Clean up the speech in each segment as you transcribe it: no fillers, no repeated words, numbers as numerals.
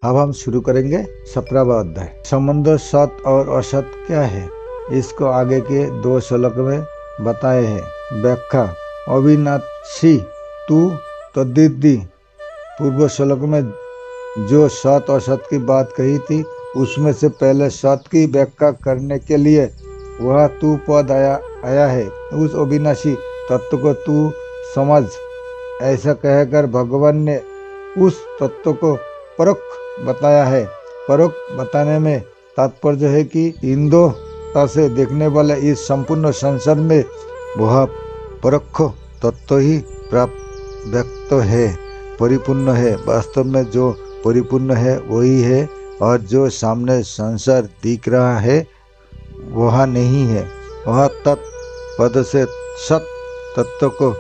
अब हम शुरू करेंगे 17वां अध्याय। संबंध सत और असत क्या है, इसको आगे के 2 श्लोक में बताए हैं। व्याख्या। अविनाशी तू तद्विद्धि। पूर्व श्लोक में जो सत असत की बात कही थी, उसमें से पहले सत की व्याख्या करने के लिए वह तू पद आया है। उस अविनाशी तत्व को तू समझ, ऐसा कहकर भगवान ने उस तत्व को परोक्ष बताया है। परोक्ष बताने में तात्पर्य है कि इंद्रियों से देखने वाले इस संपूर्ण संसार में वह परोक्ष तत्व ही प्राप्त व्यक्त है, परिपूर्ण है। वास्तव में जो परिपूर्ण है वही है, और जो सामने संसार दिख रहा है वह नहीं है। वह तत्पद से सत तत्व को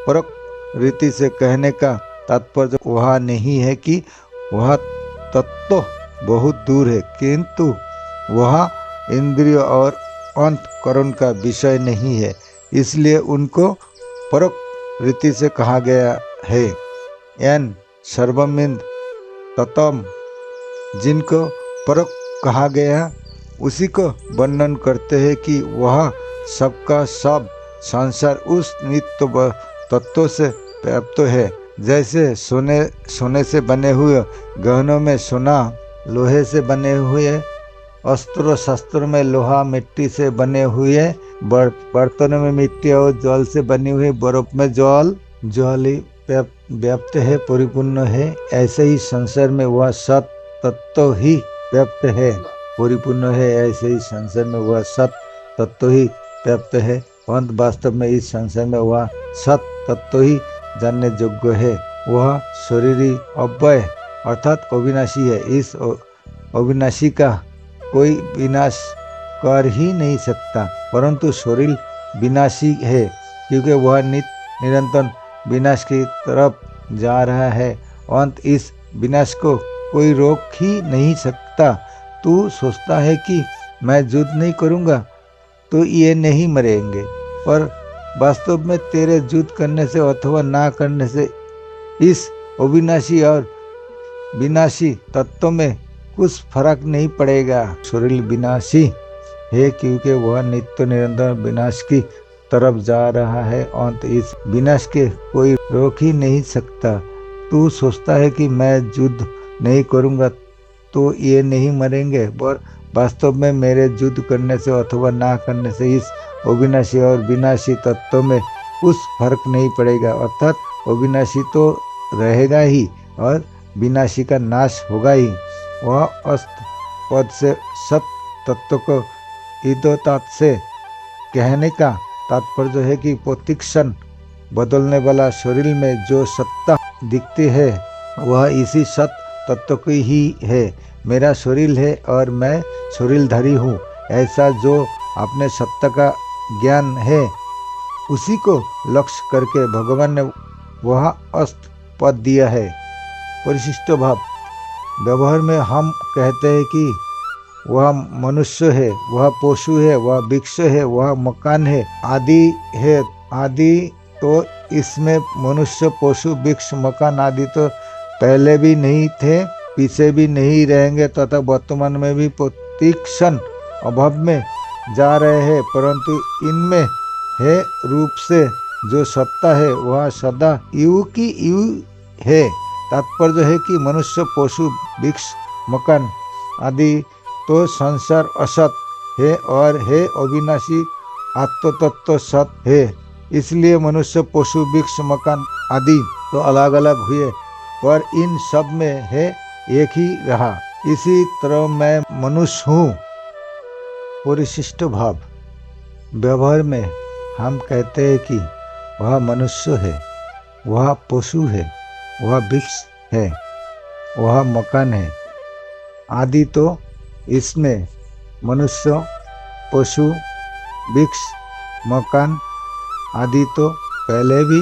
परोक्ष रीति से कहने का तात्पर्य वह नहीं है कि वह तत्व बहुत दूर है, किंतु वह इंद्रिय और अंतःकरण का विषय नहीं है, इसलिए उनको परोक्ष रीति से कहा गया है। एन सर्वमिंद तत्म, जिनको परोक्ष कहा गया उसी को वर्णन करते हैं कि वह सबका सब संसार उस नित्य तत्व से व्याप्त है। जैसे सोने से बने हुए गहनों में सोना, लोहे से बने हुए अस्त्र शस्त्र में लोहा, मिट्टी से बने हुए बर्तनों में मिट्टी और जल से बनी हुई बर्फ में जल ही व्याप्त है, परिपूर्ण है। ऐसे ही संसार में वह सत तत्व ही व्याप्त है, परिपूर्ण है। ऐसे ही संसार में वह सत तत्व ही व्याप्त है। अंत वास्तव में इस संसार में वह सत तत्व ही जानने योग्य है। वह शरीरी अव्यय अर्थात अविनाशी है। इस अविनाशी का कोई विनाश कर ही नहीं सकता, परंतु शरीर विनाशी है, क्योंकि वह निरंतर विनाश की तरफ जा रहा है। अंत इस विनाश को कोई रोक ही नहीं सकता। तू सोचता है कि मैं युद्ध नहीं करूंगा तो ये नहीं मरेंगे, पर वास्तव में तेरे युद्ध करने से अथवा ना करने से इस अविनाशी और विनाशी तत्व में कुछ फर्क नहीं पड़ेगा। शरीर विनाशी है क्योंकि वह नित्य निरंतर विनाश की तरफ जा रहा है। अंत इस विनाश के कोई रोक ही नहीं सकता। तू सोचता है कि मैं युद्ध नहीं करूंगा तो ये नहीं मरेंगे, पर वास्तव में मेरे युद्ध करने से अथवा ना करने से इस अविनाशी और विनाशी तत्व में कुछ फर्क नहीं पड़ेगा। अर्थात अविनाशी तो रहेगा ही और विनाशी का नाश होगा ही। वह अस्त पद से सत तत्व को ईदोतात से कहने का तात्पर्य है कि प्रतिक्षण बदलने वाला शरीर में जो सत्ता दिखती है वह इसी सत तत्व की ही है। मेरा शरीर है और मैं शरीरधारी हूँ, ऐसा जो अपने सत्ता का ज्ञान है उसी को लक्ष्य करके भगवान ने वह अस्त पद दिया है। परिशिष्ट भाव। व्यवहार में हम कहते हैं कि वह मनुष्य है, वह पशु है, वह वृक्ष है, वह मकान है, आदि है। आदि तो इसमें मनुष्य, पशु, वृक्ष, मकान आदि तो पहले भी नहीं थे, पीछे भी नहीं रहेंगे तथा वर्तमान में भी प्रतिक्षण अभाव में जा रहे हैं, परंतु इनमें है रूप से जो सत्ता है वह सदा यू की यू है। तात्पर्य है कि मनुष्य, पशु, वृक्ष, मकान आदि तो संसार असत है और है अविनाशी आत्मतत्व सत है। इसलिए मनुष्य, पशु, वृक्ष, मकान आदि तो अलग अलग हुए, पर इन सब में है एक ही रहा। इसी तरह मैं मनुष्य हूँ। परिशिष्ट भाव। व्यवहार में हम कहते हैं कि वह मनुष्य है, वह पशु है, वह वृक्ष है, वह मकान है आदि तो इसमें मनुष्य, पशु, वृक्ष, मकान आदि तो पहले भी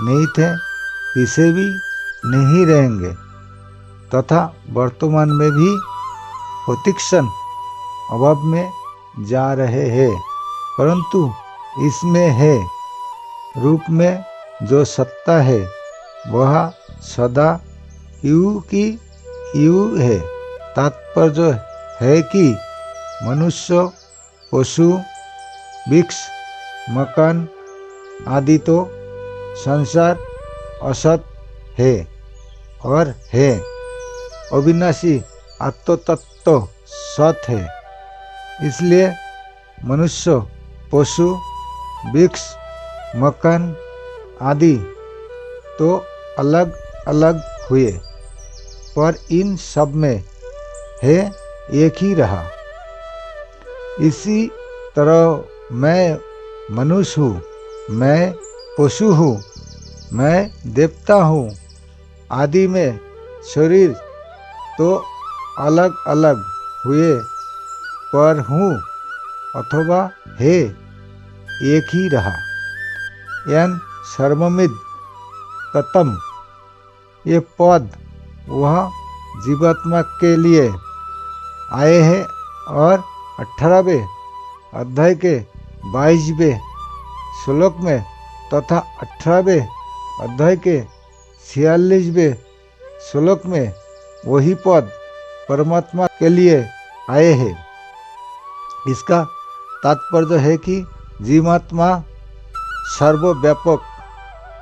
नहीं थे, पीछे भी नहीं रहेंगे तथा वर्तमान में भी प्रतिक्षण अभाव में जा रहे हैं, परंतु इसमें है रूप में जो सत्ता है वह सदा यू की यूं है। तात्पर्य है कि मनुष्य, पशु, वृक्ष, मकान आदि तो संसार असत है और है, अविनाशी आत्मतत्व सत है। इसलिए मनुष्य, पशु, वृक्ष, मकान आदि तो अलग अलग हुए, पर इन सब में है एक ही रहा। इसी तरह मैं मनुष्य हूँ, मैं पशु हूँ, मैं देवता हूँ आदि में शरीर तो अलग अलग हुए, पर हूँ अथवा है एक ही रहा। यन सर्वमिद ततम, ये पद वह जीवात्मा के लिए आए हैं और 18वें अध्याय के 22वें श्लोक में तथा 18वें अध्याय के 46वें श्लोक में वही पद परमात्मा के लिए आए हैं। इसका तात्पर्य है कि जीवात्मा सर्वव्यापक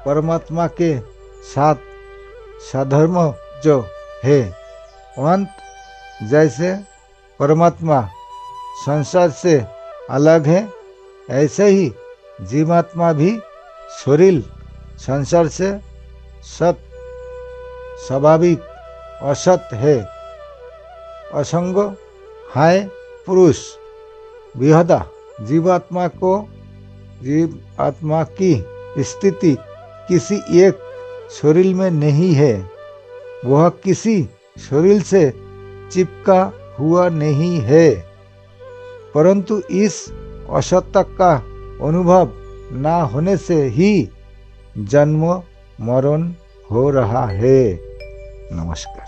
परमात्मा के साथ साधर्म जो है, अंत जैसे परमात्मा संसार से अलग है, ऐसे ही जीवात्मा भी शरीर संसार से सत स्वाभाविक असत है। असंग है पुरुष विहदा, जीवात्मा की स्थिति किसी एक शरीर में नहीं है, वह किसी शरीर से चिपका हुआ नहीं है, परंतु इस असत्य का अनुभव ना होने से ही जन्म मरण हो रहा है। नमस्कार।